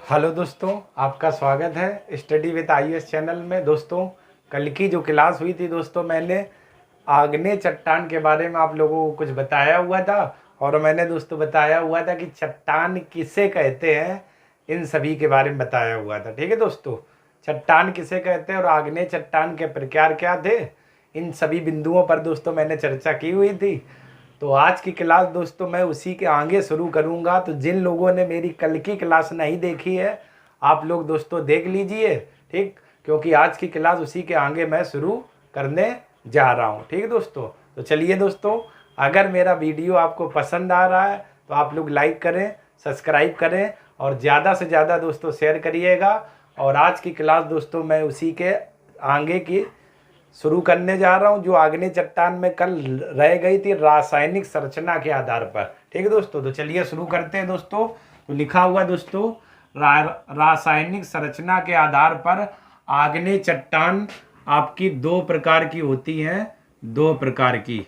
Hello दोस्तों, आपका स्वागत है स्टडी विद आईएएस चैनल में। दोस्तों, कल की जो क्लास हुई थी दोस्तों, मैंने आग्नेय चट्टान के बारे में आप लोगों को कुछ बताया हुआ था। और मैंने दोस्तों बताया हुआ था कि चट्टान किसे कहते हैं, इन सभी के बारे में बताया हुआ था। ठीक है दोस्तों, चट्टान किसे कहते हैं और आग्नेय चट्टान के प्रकार क्या थे, इन सभी बिंदुओं पर दोस्तों मैंने चर्चा की हुई थी। तो आज की क्लास दोस्तों मैं उसी के आगे शुरू करूंगा। तो जिन लोगों ने मेरी कल की क्लास नहीं देखी है, आप लोग दोस्तों देख लीजिए, ठीक, क्योंकि आज की क्लास उसी के आगे मैं शुरू करने जा रहा हूं। ठीक है दोस्तों, तो चलिए दोस्तों, अगर मेरा वीडियो आपको पसंद आ रहा है तो आप लोग लाइक करें, सब्सक्राइब करें और ज़्यादा से ज़्यादा दोस्तों शेयर करिएगा। और आज की क्लास दोस्तों मैं उसी के आगे की शुरू करने जा रहा हूं, जो आग्नेय चट्टान में कल रह गई थी रासायनिक संरचना के आधार पर। ठीक है दोस्तों, तो चलिए शुरू करते हैं दोस्तों। तो लिखा हुआ दोस्तों, रासायनिक संरचना के आधार पर आग्नेय चट्टान आपकी दो प्रकार की होती हैं, दो प्रकार की।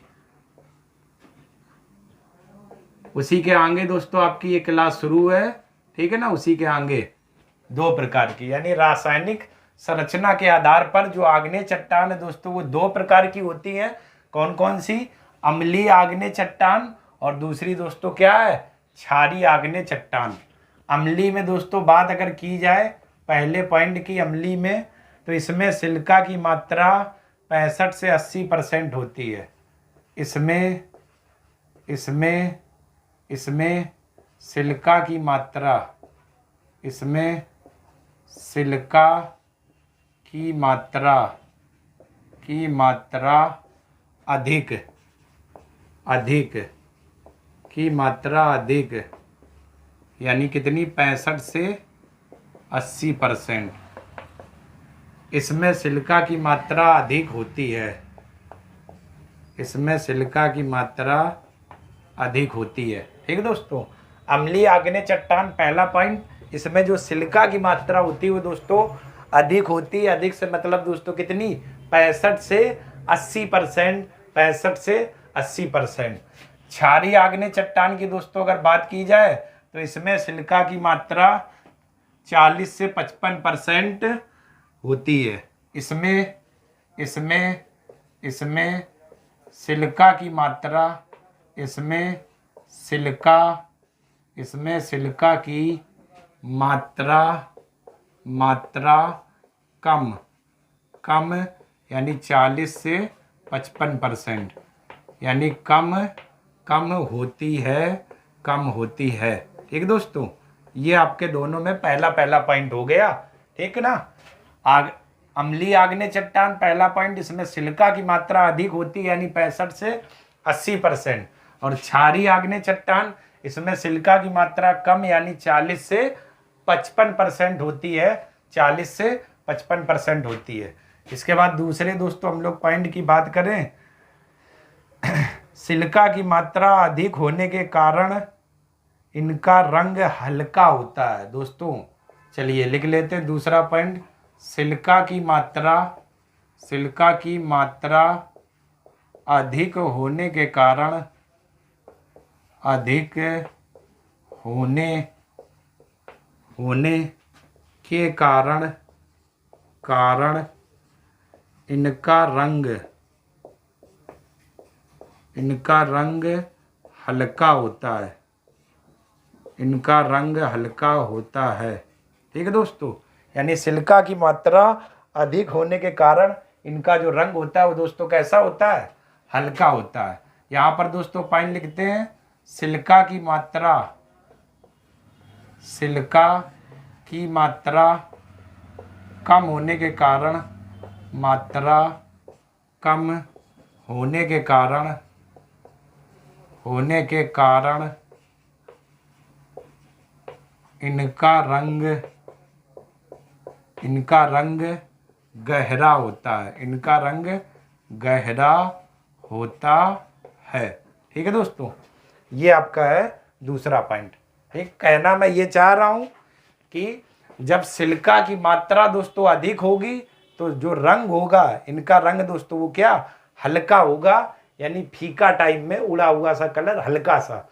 उसी के आगे दोस्तों आपकी ये क्लास शुरू है, ठीक है ना। उसी के आगे दो प्रकार की, यानी रासायनिक संरचना के आधार पर जो आग्नेय चट्टान है दोस्तों, वो दो प्रकार की होती है। कौन कौन सी? अम्लीय आग्नेय चट्टान और दूसरी दोस्तों क्या है? क्षारीय आग्नेय चट्टान। अम्लीय में दोस्तों बात अगर की जाए पहले पॉइंट की, अम्लीय में तो इसमें सिलिका की मात्रा 65 से 80% होती है। इसमें इसमें इसमें सिलिका की मात्रा, इसमें सिलिका की मात्रा अधिक की मात्रा अधिक, यानी कितनी? 65 से 80%। इसमें सिलिका की मात्रा अधिक होती है, इसमें सिलिका की मात्रा अधिक होती है। ठीक है दोस्तों, अम्लीय आग्नेय चट्टान पहला पॉइंट, इसमें जो सिलिका की मात्रा होती है वो दोस्तों अधिक होती है। अधिक से मतलब दोस्तों कितनी? 65 से 80%, 65 से 80%। क्षारीय आग्नेय चट्टान की दोस्तों अगर बात की जाए तो इसमें सिलिका की मात्रा 40 से 55% होती है। इसमें सिलिका की मात्रा, इसमें सिलिका की मात्रा कम, यानी 40 से 55%, यानी कम होती है। ठीक है दोस्तों, ये आपके दोनों में पहला पॉइंट हो गया। ठीक है ना। अम्लीय आग्नेय चट्टान पहला पॉइंट, इसमें सिलिका की मात्रा अधिक होती है, यानी 65 से 80%। और क्षारीय आग्नेय चट्टान, इसमें सिलिका की मात्रा कम, यानी 40 से 55% होती है, 40 से 55% होती है। इसके बाद दूसरे दोस्तों हम लोग पॉइंट की बात करें, सिलिका की मात्रा अधिक होने के कारण इनका रंग हल्का होता है। दोस्तों चलिए लिख लेते हैं दूसरा पॉइंट, सिलिका की मात्रा अधिक होने के कारण, इनका रंग हल्का होता है। ठीक है दोस्तों, यानी सिलिका की मात्रा अधिक होने के कारण इनका जो रंग होता है वो दोस्तों कैसा होता है? हल्का होता है। यहाँ पर दोस्तों पॉइंट लिखते हैं, सिलिका की मात्रा कम होने के कारण, इनका रंग गहरा होता है। ठीक है दोस्तों, ये आपका है दूसरा पॉइंट। ठीक, कहना मैं ये चाह रहा हूं कि जब सिलिका की मात्रा दोस्तों अधिक होगी तो जो रंग होगा, इनका रंग दोस्तों वो क्या? हल्का होगा, यानी फीका टाइप में उड़ा हुआ सा कलर, हल्का सा।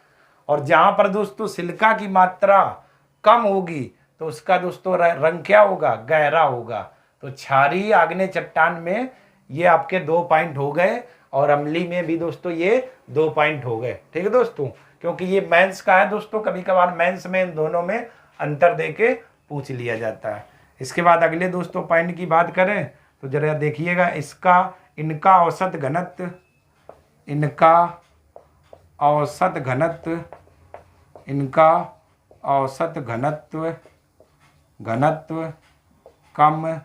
और जहां पर दोस्तों सिलिका की मात्रा कम होगी तो उसका दोस्तों रंग क्या होगा, गहरा होगा। तो क्षारीय आग्नेय चट्टान में ये आपके 2 पॉइंट हो गए और अम्लीय में भी दोस्तों ये 2 पॉइंट हो गए। ठीक है दोस्तों, क्योंकि ये मेंस का है दोस्तों, कभी कभार मेंस में इन दोनों में अंतर देके पूछ लिया जाता है। इसके बाद अगले दोस्तों पॉइंट की बात करें तो जरा देखिएगा, इनका औसत घनत्व, इनका औसत घनत्व, इनका औसत घनत्व कम,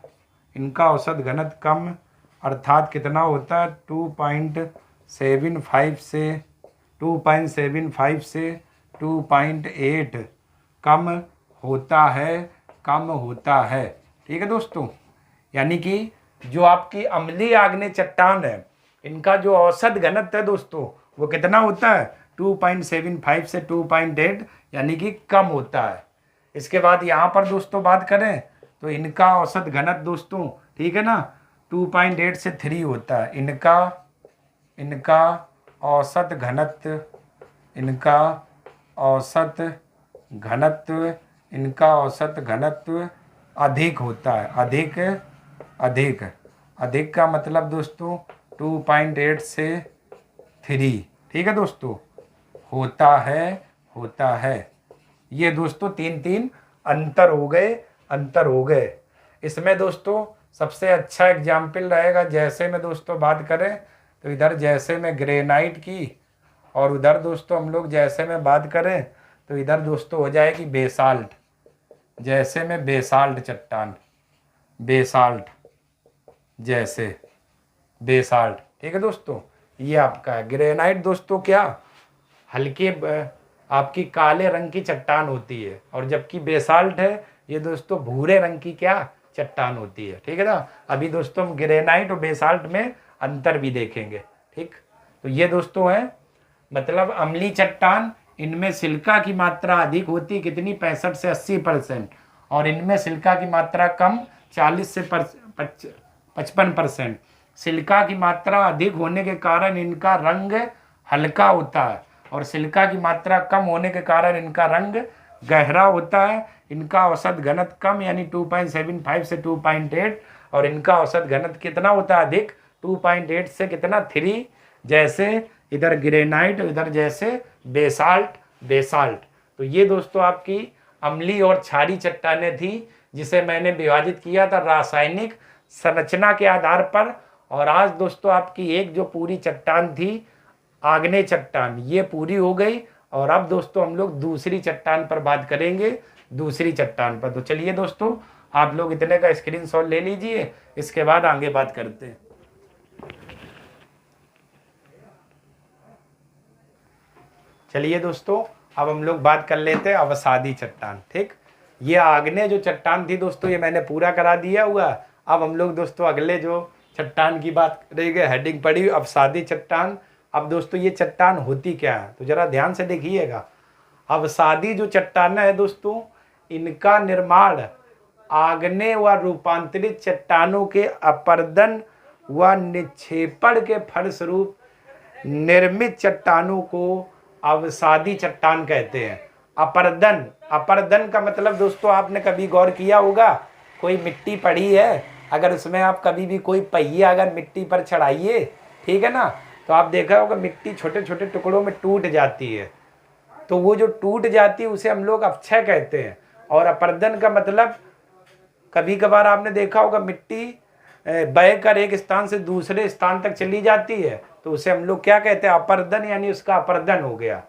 इनका औसत घनत्व कम अर्थात कितना होता है 2.75 से 2.8 कम होता है। ठीक है दोस्तों, यानी कि जो आपकी अम्लीय आग्नेय चट्टान है इनका जो औसत घनत्व है दोस्तों वो कितना होता है 2.75 से 2.8, यानी कि कम होता है। इसके बाद यहाँ पर दोस्तों बात करें तो इनका औसत घनत्व दोस्तों, ठीक है ना, 2.8 से 3 होता है। इनका औसत घनत्व, इनका औसत घनत्व अधिक होता है। अधिक का मतलब दोस्तों 2.8 से 3, ठीक है दोस्तों, होता है। ये दोस्तों 3 अंतर हो गए। इसमें दोस्तों सबसे अच्छा एग्जाम्पल रहेगा, जैसे में दोस्तों बात करें तो इधर जैसे में ग्रेनाइट की, और उधर दोस्तों हम लोग जैसे में बात करें तो इधर दोस्तों हो जाएगी बेसाल्ट। जैसे में बेसाल्ट चट्टान, बेसाल्ट, ठीक है दोस्तों, ये आपका है। ग्रेनाइट दोस्तों क्या हल्के आपकी काले रंग की चट्टान होती है, और जबकि बेसाल्ट है ये दोस्तों भूरे रंग की क्या चट्टान होती है। ठीक है ना, अभी दोस्तों हम ग्रेनाइट और बेसाल्ट में अंतर भी देखेंगे। ठीक, तो ये दोस्तों है मतलब अम्लीय चट्टान, इनमें सिलिका की मात्रा अधिक होती है, कितनी 65 से 80%, और इनमें सिलिका की मात्रा कम 40 से 55%। सिलिका की मात्रा अधिक होने के कारण इनका रंग हल्का होता है, और सिलिका की मात्रा कम होने के कारण इनका रंग गहरा होता है। इनका औसत घनत्व कम यानी 2.75 से 2.8, और इनका औसत घनत्व कितना होता है अधिक 2.8 से कितना 3, जैसे इधर ग्रेनाइट, इधर जैसे बेसाल्ट। तो ये दोस्तों आपकी अम्लीय और क्षारीय चट्टानें थी, जिसे मैंने विभाजित किया था रासायनिक संरचना के आधार पर। और आज दोस्तों आपकी एक जो पूरी चट्टान थी आग्नेय चट्टान, ये पूरी हो गई, और अब दोस्तों हम लोग दूसरी चट्टान पर बात करेंगे, दूसरी चट्टान पर। तो चलिए दोस्तों आप लोग इतने का स्क्रीनशॉट ले लीजिए, इसके बाद आगे बात करते हैं। चलिए दोस्तों अब हम लोग बात कर लेते हैं अवसादी चट्टान। ठीक, ये आग्नेय जो चट्टान थी दोस्तों ये मैंने पूरा करा दिया हुआ। अब हम लोग दोस्तों अगले जो चट्टान की बात करेंगे, हेडिंग पड़ी अवसादी चट्टान। अब दोस्तों ये चट्टान होती क्या है तो जरा ध्यान से देखिएगा। अवसादी जो चट्टान है दोस्तों, इनका निर्माण आग्नेय व रूपांतरित चट्टानों के अपर्दन व निक्षेपण के फलस्वरूप निर्मित चट्टानों को अवसादी चट्टान कहते हैं। अपर्दन का मतलब दोस्तों आपने कभी गौर किया होगा, कोई मिट्टी पड़ी है, अगर उसमें आप कभी भी कोई पहिया अगर मिट्टी पर चढ़ाइए, ठीक है ना, तो आप देखा होगा मिट्टी छोटे छोटे टुकड़ों में टूट जाती है। तो वो जो टूट जाती है उसे हम लोग अपक्षय कहते हैं। और अपर्दन का मतलब कभी कभार आपने देखा होगा मिट्टी बह कर एक स्थान से दूसरे स्थान तक चली जाती है, तो उसे हम लोग क्या कहते हैं अपर्दन, यानी उसका अपर्दन हो गया।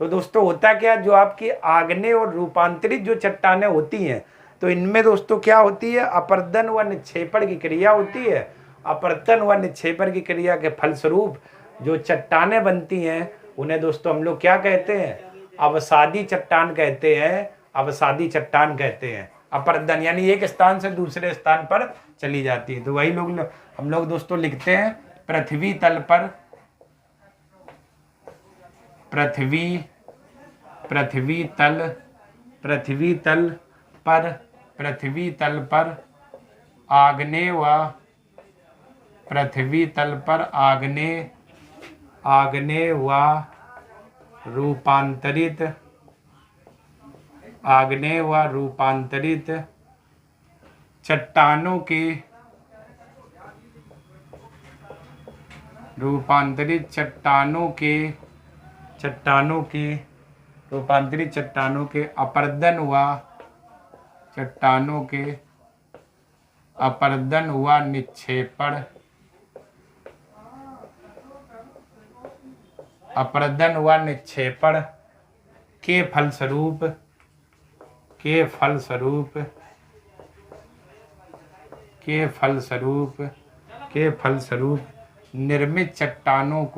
तो दोस्तों होता क्या, जो आपकी आग्नेय और रूपांतरित जो चट्टानें होती हैं तो इनमें दोस्तों क्या होती है अपर्दन व निक्षेपण की क्रिया होती है। अपर्दन व निक्षेपण की क्रिया के फलस्वरूप जो चट्टानें बनती हैं उन्हें दोस्तों हम लोग क्या कहते हैं अवसादी चट्टान कहते हैं। अवसादी चट्टान कहते हैं। अपर्दन यानी एक स्थान से दूसरे स्थान पर चली जाती है। तो वही लोग हम लोग दोस्तों लिखते हैं पृथ्वी तल पर आग्नेय व रूपांतरित आग्नेय व रूपांतरित चट्टानों के रूपांतरित चट्टानों के अपरदन व निक्षेपण के फलस्वरूप निर्मित चट्टानों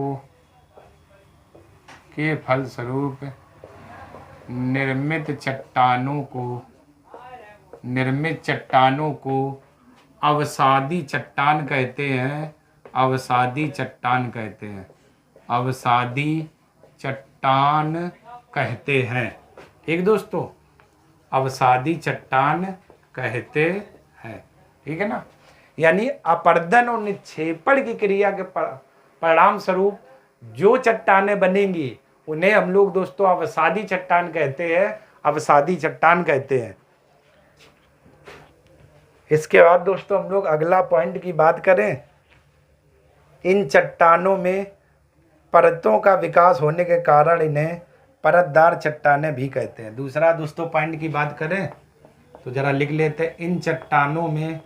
को अवसादी चट्टान कहते हैं। अवसादी चट्टान कहते हैं। ठीक दोस्तों, अवसादी चट्टान कहते हैं। ठीक है ना। यानी अपरदन और निक्षेपण की क्रिया के परिणाम स्वरूप जो चट्टानें बनेंगी उन्हें हम लोग दोस्तों अवसादी चट्टान कहते हैं। इसके बाद दोस्तों हम लोग अगला पॉइंट की बात करें। इन चट्टानों में परतों का विकास होने के कारण इन्हें परतदार चट्टानें भी कहते हैं। दूसरा दोस्तों पॉइंट की बात करें तो जरा लिख लेते हैं। इन चट्टानों में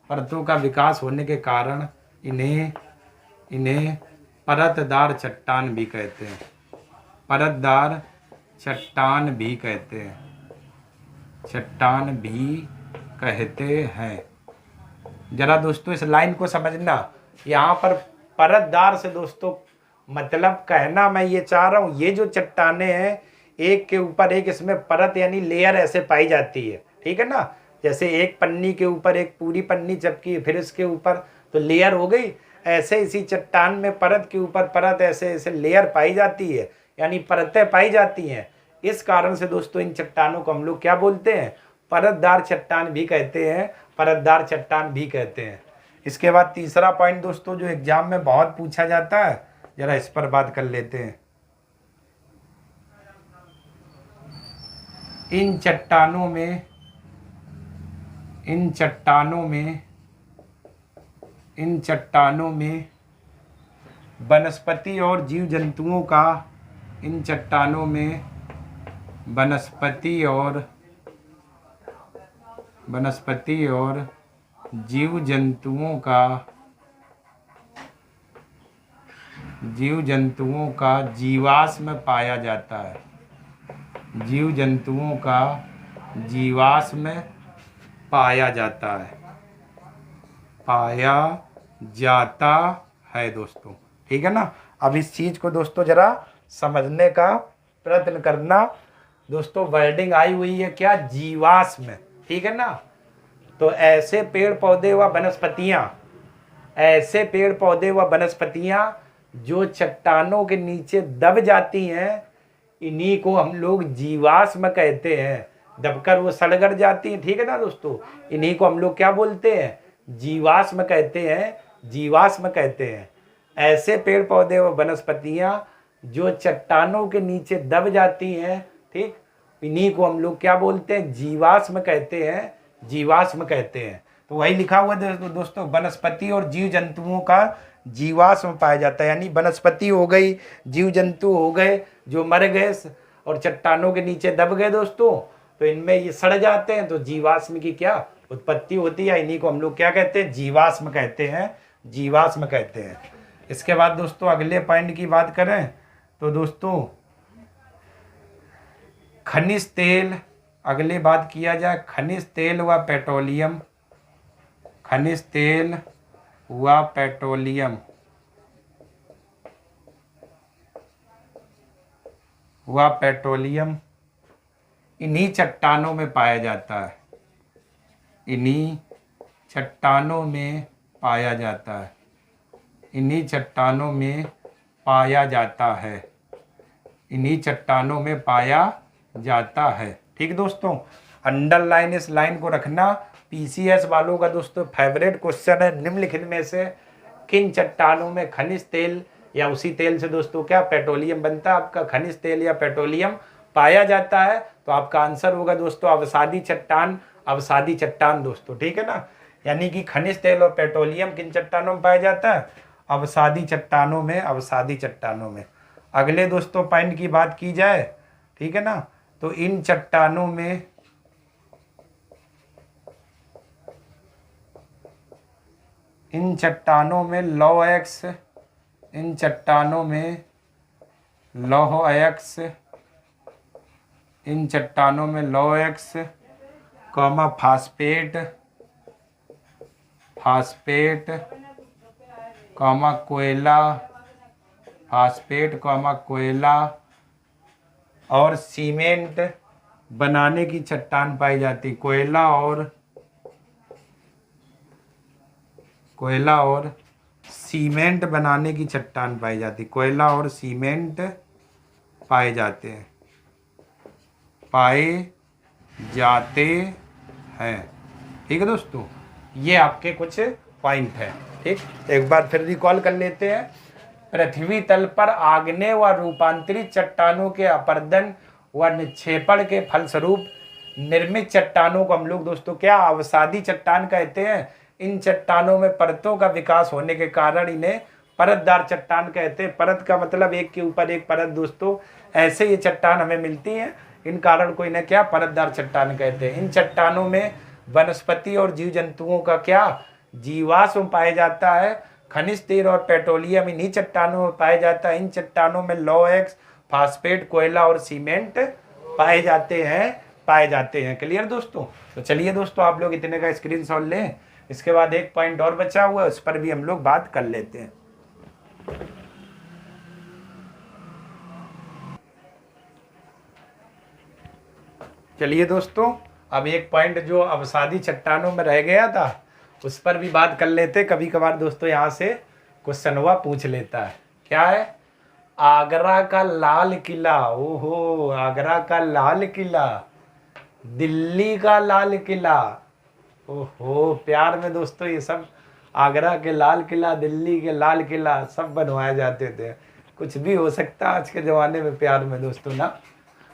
परतों का विकास होने के कारण इन्हें परतदार चट्टान भी कहते हैं। जरा दोस्तों इस लाइन को समझना। यहाँ पर परतदार से दोस्तों मतलब कहना मैं ये चाह रहा हूँ, ये जो चट्टानें हैं एक के ऊपर एक इसमें परत यानी लेयर ऐसे पाई जाती है। ठीक है ना। जैसे एक पन्नी के ऊपर एक पूरी पन्नी चिपकी, फिर इसके ऊपर तो लेयर हो गई। ऐसे इसी चट्टान में परत के ऊपर परत ऐसे ऐसे लेयर पाई जाती है, यानी परतें पाई जाती हैं। इस कारण से दोस्तों इन चट्टानों को हम लोग क्या बोलते हैं? परतदार चट्टान भी कहते हैं। इसके बाद तीसरा पॉइंट दोस्तों जो एग्जाम में बहुत पूछा जाता है, जरा इस पर बात कर लेते हैं। इन चट्टानों में वनस्पति और जीव जंतुओं का जीव जंतुओं का जीवाश्म पाया जाता है दोस्तों। ठीक है ना। अब इस चीज को दोस्तों जरा समझने का प्रयत्न करना। दोस्तों वर्डिंग आई हुई है क्या? जीवाश्म। ठीक है ना। तो ऐसे पेड़ पौधे व वनस्पतियां जो चट्टानों के नीचे दब जाती हैं, इन्हीं को हम लोग जीवाश्म कहते हैं। दबकर वो सड़गड़ जाती हैं। ठीक है ना दोस्तों। इन्हीं को हम लोग क्या बोलते हैं? जीवाश्म कहते हैं। ऐसे पेड़ पौधे व वनस्पतियां जो चट्टानों के नीचे दब जाती हैं, ठीक, इन्हीं को हम लोग क्या बोलते हैं? जीवाश्म कहते हैं। तो वही लिखा हुआ है दोस्तों, वनस्पति और जीव जंतुओं का जीवाश्म पाया जाता है। यानी वनस्पति हो गई, जीव जंतु हो गए जो मर गए और चट्टानों के नीचे दब गए दोस्तों, तो इनमें ये सड़ जाते हैं, तो जीवाश्म की क्या उत्पत्ति होती है। इन्हीं को हम लोग क्या कहते हैं? जीवाश्म कहते हैं। इसके बाद दोस्तों अगले पॉइंट की बात करें तो दोस्तों खनिज तेल, अगले बात किया जाए खनिज तेल व पेट्रोलियम इन्हीं चट्टानों में पाया जाता पाया जाता है, इन्हीं चट्टानों में पाया जाता है। ठीक दोस्तों, अंडरलाइन इस लाइन को रखना। पीसीएस वालों का दोस्तों फेवरेट क्वेश्चन है, निम्नलिखित में से किन चट्टानों में खनिज तेल या उसी तेल से दोस्तों क्या पेट्रोलियम बनता है, आपका खनिज तेल या पेट्रोलियम पाया जाता है। तो आपका आंसर होगा दोस्तों अवसादी चट्टान, अवसादी चट्टान दोस्तों। ठीक है ना, यानी कि खनिज तेल और पेट्रोलियम किन चट्टानों में पाया जाता है, अवसादी चट्टानों में, अवसादी चट्टानों में। अगले दोस्तों पॉइंट की बात की जाए, ठीक है ना, तो इन चट्टानों में लौह अयस्क, इन चट्टानों में लौह अयस्क, इन चट्टानों में लौह अयस्क कॉमा फास्फेट, फास्फेट कॉमा कोयला, फास्फेट कॉमा कोयला और सीमेंट बनाने की चट्टान पाई जाती। कोयला और सीमेंट बनाने की चट्टान पाई जाती, कोयला और सीमेंट पाए जाते हैं, पाए जाते हैं। ठीक है दोस्तों, ये आपके कुछ पॉइंट है। ठीक, एक बार फिर रिकॉल कर लेते हैं। पृथ्वी तल पर आग्नेय व रूपांतरित चट्टानों के अपरदन व निक्षेपण के फलस्वरूप निर्मित चट्टानों को हम लोग दोस्तों क्या अवसादी चट्टान कहते हैं। इन चट्टानों में परतों का विकास होने के कारण इन्हें परतदार चट्टान कहते हैं। परत का मतलब एक के ऊपर एक परत दोस्तों, ऐसे ये चट्टान हमें मिलती हैं, इन कारण को इन्हें क्या परतदार चट्टान कहते हैं। इन चट्टानों में वनस्पति और जीव जंतुओं का क्या जीवाश्म पाया जाता है। खनिज तेल और पेट्रोलियम इन्हीं चट्टानों में पाया जाता है। इन चट्टानों में लौह अयस्क, फास्फेट, कोयला और सीमेंट पाए जाते हैं। क्लियर दोस्तों, तो चलिए दोस्तों आप लोग इतने का स्क्रीनशॉट लें। इसके बाद एक पॉइंट और बचा हुआ है, उस पर भी हम लोग बात कर लेते हैं। चलिए दोस्तों, अब एक पॉइंट जो अवसादी चट्टानों में रह गया था उस पर भी बात कर लेते। कभी कभार दोस्तों यहाँ से क्वेश्चन हुआ पूछ लेता है, क्या है, आगरा का लाल किला। ओहो, आगरा का लाल किला, दिल्ली का लाल किला। ओहो, प्यार में दोस्तों ये सब आगरा के लाल किला, दिल्ली के लाल किला सब बनवाए जाते थे। कुछ भी हो सकता आज के ज़माने में प्यार में दोस्तों ना।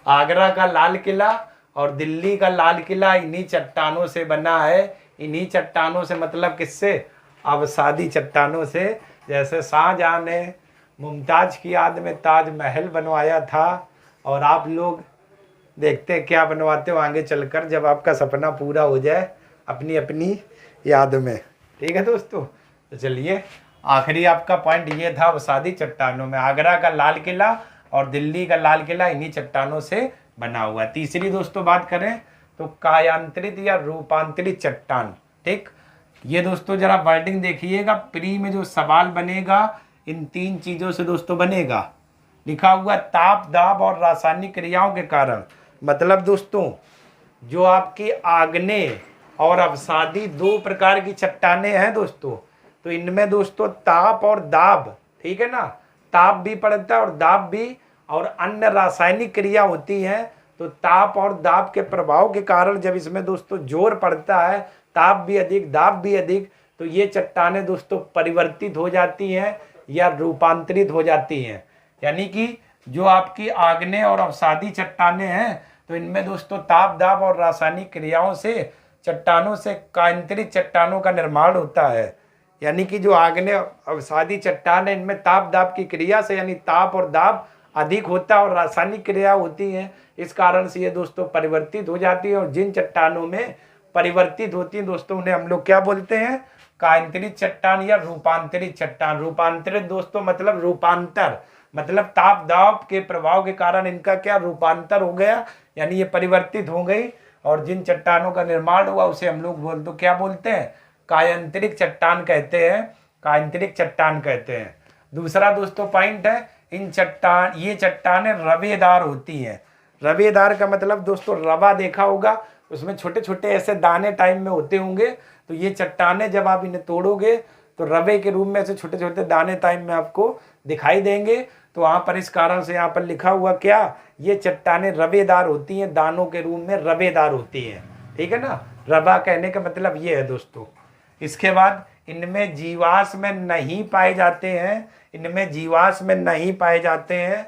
आगरा का लाल किला और दिल्ली का लाल किला इन्हीं चट्टानों से बना है। इन्हीं चट्टानों से मतलब किससे, अवसादी चट्टानों से। जैसे शाहजहां ने मुमताज़ की याद में ताजमहल बनवाया था, और आप लोग देखते क्या बनवाते हो आगे चलकर जब आपका सपना पूरा हो जाए अपनी अपनी याद में। ठीक है दोस्तों, तो चलिए आखिरी आपका पॉइंट ये था, अवसादी चट्टानों में आगरा का लाल किला और दिल्ली का लाल किला इन्हीं चट्टानों से बना हुआ। तीसरी दोस्तों बात करें तो कायांतरित या रूपांतरित चट्टान। ठीक, ये दोस्तों जरा वर्डिंग देखिएगा, प्री में जो सवाल बनेगा इन तीन चीज़ों से दोस्तों बनेगा। लिखा हुआ ताप, दाब और रासायनिक क्रियाओं के कारण। मतलब दोस्तों जो आपकी आग्नेय और अवसादी दो प्रकार की चट्टानें हैं दोस्तों, तो इनमें दोस्तों ताप और दाब, ठीक है ना, ताप भी पड़ता है और दाब भी, और अन्य रासायनिक क्रिया होती है। तो ताप और दाब के प्रभाव के कारण जब इसमें दोस्तों जोर पड़ता है, ताप भी अधिक दाब भी अधिक, तो ये चट्टानें दोस्तों परिवर्तित हो जाती हैं या रूपांतरित हो जाती हैं। यानी कि जो आपकी आग्नेय और अवसादी चट्टानें हैं तो इनमें दोस्तों ताप दाब और रासायनिक क्रियाओं से चट्टानों से कायांतरित चट्टानों का निर्माण होता है। यानी कि जो आग्नेय अवसादी चट्टान है इनमें ताप दाब की क्रिया से यानी ताप और दाब अधिक होता है और रासायनिक क्रिया होती है, इस कारण से ये दोस्तों परिवर्तित हो जाती है। और जिन चट्टानों में परिवर्तित होती है दोस्तों उन्हें हम लोग क्या बोलते हैं, कायांतरित चट्टान या रूपांतरित चट्टान। रूपांतरित दोस्तों मतलब रूपांतर, मतलब ताप दाब के प्रभाव के कारण इनका क्या रूपांतर हो गया, यानी ये परिवर्तित हो गई। और जिन चट्टानों का निर्माण हुआ उसे हम लोग क्या बोलते हैं, कायांतरिक चट्टान कहते हैं, कायांतरिक चट्टान कहते हैं। दूसरा दोस्तों पॉइंट है, ये चट्टानें रवेदार होती हैं। रवेदार का मतलब दोस्तों रवा देखा होगा, उसमें छोटे छोटे ऐसे दाने टाइप में होते होंगे, तो ये चट्टानें जब आप इन्हें तोड़ोगे तो रवे के रूप में ऐसे छोटे छोटे दाने टाइप में आपको दिखाई देंगे। तो वहाँ पर इस कारण से यहाँ पर लिखा हुआ क्या, ये चट्टानें रवेदार होती हैं, दानों के रूप में रवेदार होती हैं। ठीक है ना, रवा कहने का मतलब ये है दोस्तों। इसके बाद इनमें जीवाश्म नहीं पाए जाते हैं, इनमें जीवाश्म नहीं पाए जाते हैं।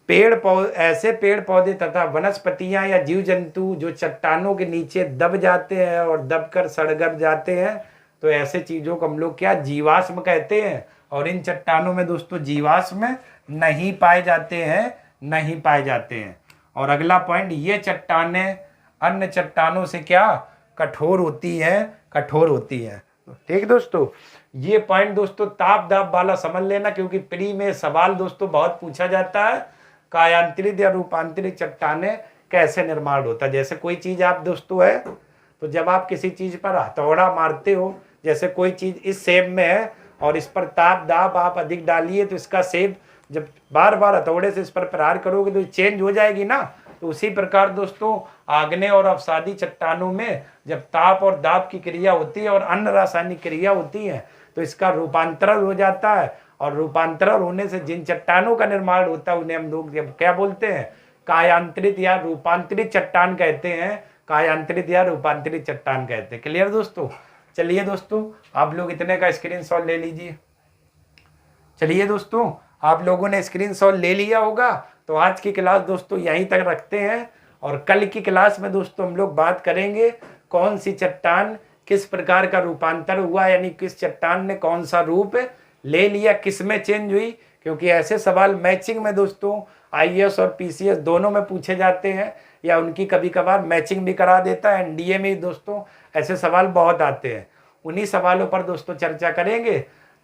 पेड़ पौधे, ऐसे पेड़ पौधे तथा वनस्पतियां या जीव जंतु जो चट्टानों के नीचे दब जाते हैं और दबकर सड़गड़ जाते हैं, तो ऐसे चीजों को हम लोग क्या, जीवाश्म कहते हैं। और इन चट्टानों में दोस्तों जीवाश्म नहीं पाए जाते हैं, नहीं पाए जाते हैं। और अगला पॉइंट, ये चट्टानें अन्य चट्टानों से क्या, कठोर होती है, कठोर होती है। ठीक दोस्तों, ये पॉइंट दोस्तों ताप दाप वाला समझ लेना, क्योंकि प्री में सवाल दोस्तों बहुत पूछा जाता है, कायांतरित या रूपांतरित चट्टानें कैसे निर्माण होता है। जैसे कोई चीज आप दोस्तों है, तो जब आप किसी चीज पर हथौड़ा मारते हो, जैसे कोई चीज इस शेप में है और इस पर ताप दाब आप अधिक डालिए, तो इसका शेप जब बार बार हथौड़े से इस पर प्रहार करोगे तो चेंज हो जाएगी ना। तो उसी प्रकार दोस्तों आग्नेय और अवसादी चट्टानों में जब ताप और दाब की क्रिया होती है और अन्य रासायनिक क्रिया होती है, तो इसका रूपांतरण हो जाता है। और रूपांतरण होने से जिन चट्टानों का निर्माण होता है उन्हें हम लोग क्या बोलते हैं, कायांतरित या रूपांतरित चट्टान कहते हैं, कायांतरित या रूपांतरित चट्टान कहते हैं। क्लियर दोस्तों। चलिए दोस्तों, आप लोग इतने का स्क्रीनशॉट ले लीजिए। चलिए दोस्तों, आप लोगों ने स्क्रीनशॉट ले लिया होगा। तो आज की क्लास दोस्तों यहीं तक रखते हैं, और कल की क्लास में दोस्तों हम लोग बात करेंगे कौन सी चट्टान किस प्रकार का रूपांतर हुआ, यानी किस चट्टान ने कौन सा रूप ले लिया, किस में चेंज हुई। क्योंकि ऐसे सवाल मैचिंग में दोस्तों आईएएस और पीसीएस दोनों में पूछे जाते हैं, या उनकी कभी कभार मैचिंग भी करा देता है। एनडीए में दोस्तों ऐसे सवाल बहुत आते हैं, उन्हीं सवालों पर दोस्तों चर्चा करेंगे।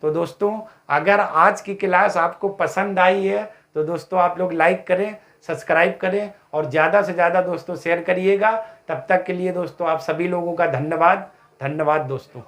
तो दोस्तों अगर आज की क्लास आपको पसंद आई है तो दोस्तों आप लोग लाइक करें, सब्सक्राइब करें और ज़्यादा से ज़्यादा दोस्तों शेयर करिएगा। तब तक के लिए दोस्तों आप सभी लोगों का धन्यवाद, धन्यवाद दोस्तों।